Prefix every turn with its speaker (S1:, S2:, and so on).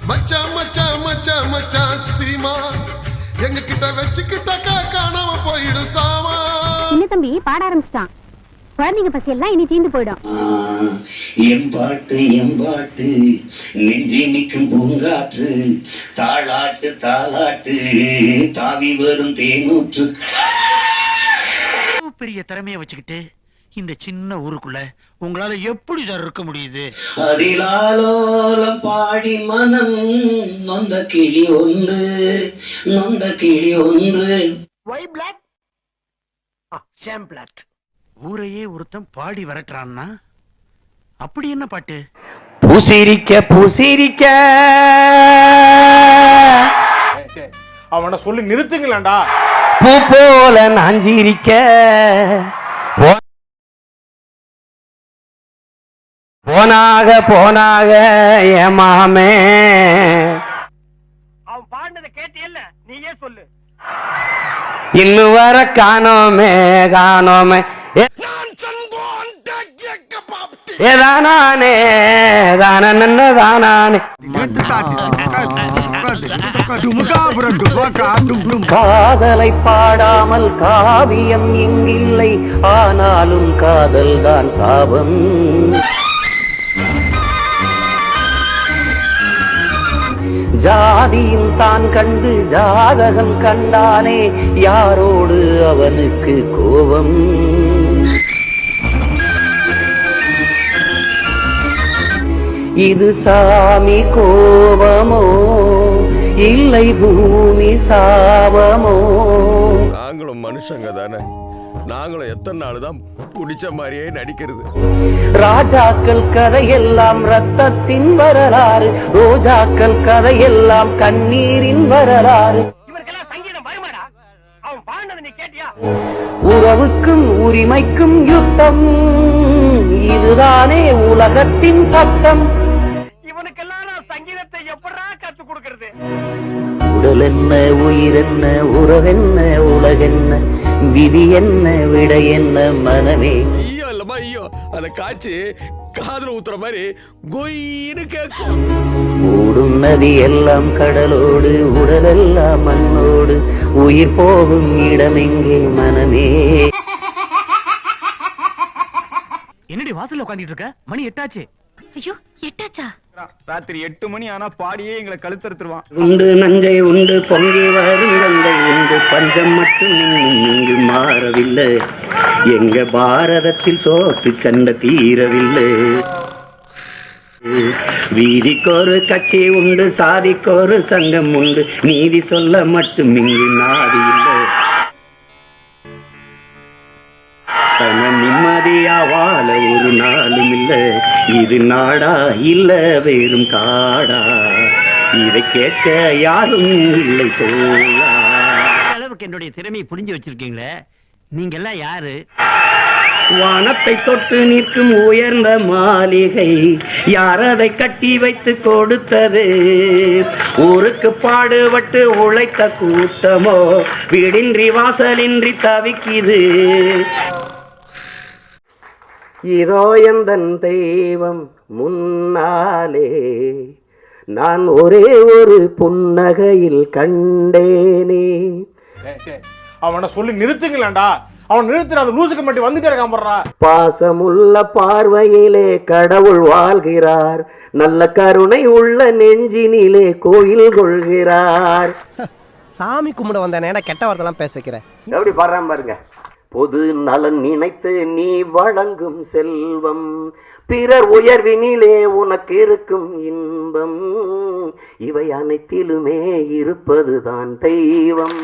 S1: மச்சான் மச்சான் மச்சான் மச்சான் சீமா எங்க கிட்ட வச்சுக்கிட்டாக்கா காணாம போயிடும் சாமா.
S2: சின்ன தம்பி பாட ஆரம்பிச்சிட்டான். குழந்தைங்க பசி எல்லாம் இனி தீந்து போயிடும்.
S3: எம்பாட்டு எம்பாட்டு நெஞ்சி நிற்கும் பூங்காற்று தாளாட்டு தாளாட்டு தாவி வரும் தேனூற்று.
S4: பெரிய திறமைய வச்சுக்கிட்டு இந்த சின்ன ஊருக்குள்ள உங்களால எப்படி சார் இருக்க முடியுது?
S3: அதிலாலோலம் பாடி மனம் நொந்த கிளி ஒன்று நொந்த கிளி ஒன்று.
S4: ஊரையே ஒருத்தன் பாடி வரட்டுறான்னா அப்படி என்ன பாட்டு?
S3: பூசிரிக்க பூசிரிக்க
S5: அவனை சொல்லி நிறுத்துங்களேன்டா.
S3: பூ போல நாஞ்சிரிக்க போனாக போனாக ஏமாமே.
S4: அவன் பாடினதை கேட்டியல்ல, நீயே சொல்லு.
S3: இன்னும் வர காணோமே காணோமே ஏதானே தானே தானே. காதலை பாடாமல் காவியம் இங்கில்லை, ஆனாலும் காதல் தான் சாபம். ஜாதியும் தான் கண்டு ஜாதகம் கண்டானே, யாரோடு அவனுக்கு கோபம். இது சாமி கோபமோ இல்லை பூமி சாபமோ?
S6: நாங்களும் மனுஷங்க தானே, நாங்களும் எத்தனை நாள் தான் பிடிச்ச மாதிரியே நடிக்கிறது.
S3: ராஜாக்கள் கதையெல்லாம் ரத்தத்தின் வரலாறு, ரோஜாக்கள் கதையெல்லாம் கண்ணீரின் வரலாறு.
S4: இவருக்கெல்லாம் சங்கீதம் வருமாடா? அவன் பாடினதை நீ கேட்டியா?
S3: உறவுக்கும் உரிமைக்கும் யுத்தம், இதுதானே உலகத்தின் சட்டம்.
S4: இவனுக்கெல்லாம் நான் சங்கீதத்தை எப்படா கத்து கொடுக்கறது?
S3: உடல் என்ன உயிர் என்ன உறவென்ன உலகென்ன விதி என்ன விடை என்ன மனமே.
S6: ஐயோ இல்லமா ஐயோ, அதை காய்ச்சி காதுல ஊத்துற மாதிரி கொயின்னு கேட்கும்.
S3: ஓடும் நதி எல்லாம் கடலோடு, உடலெல்லாம் மண்ணோடு, உயிர் போகும் இடமெங்கே மனமே.
S4: என்னடி வாசல்ல உட்கார்ந்துட்டு இருக்க? மணி 8 ஆச்சு.
S2: ஐயோ 8 ஆச்சா?
S5: ராத்திரி 8 மணி ஆனா பாடியே எங்களை கழுத்தறுத்துருவான்.
S3: உண்டு நஞ்சை உண்டு பொங்கி வரும் கங்கை உண்டு, பஞ்சம் மட்டும் இங்கு மாறவில்லை. எங்க பாரதத்தில் சோத்து சண்டை தீரவில்லை. வீதிக்கொரு கட்சி உண்டு, சாதிக்கொரு சங்கம் உண்டு, நீதி சொல்ல மட்டும் இங்கு நாதி இல்லை. சன நிம்மதியா வாழ ஒரு நாளும் இல்ல, இது நாடா இல்ல வேறும் காடா, இதை கேட்க யாரும் இல்லை தோழா.
S4: அளவுக்கு என்னுடைய திறமையை புரிஞ்சு வச்சிருக்கீங்களே, நீங்க எல்லாம் யாரு?
S3: வானத்தை தொட்டு நிற்கும் உயர்ந்த மாளிகை, யார் அதை கட்டி வைத்து கொடுத்தது? ஊருக்கு பாடுபட்டு உழைத்த கூட்டமோ வீடின்றி வாசலின்றி தவிக்குது. இதோ எந்தன் தெய்வம் முன்னாலே நான் ஒரே ஒரு புன்னகையில் கண்டேனே.
S5: அவனை சொல்லி நிறுத்துங்களேன்டா. அவன் நிறுத்தின அந்த லூசுக்கு மட்டும் வந்துட்டே இருக்கான் போடுறா.
S3: பாசமுள்ள பார்வையிலே கடவுள் வாழ்கிறார், நல்ல கருணை உள்ள நெஞ்சினிலே கோயில் கொள்கிறார்.
S7: சாமி கும்பிட வந்தானே கெட்ட வார்த்தைலாம் பேச வைக்கிறேன்.
S3: எப்படி பாடுறான் பாருங்க. பொது நலன் நினைத்து நீ வழங்கும் செல்வம், பிறர் உயர்வினிலே உனக்கு இருக்கும் இன்பம், இவை அனைத்திலுமே இருப்பதுதான் தெய்வம்.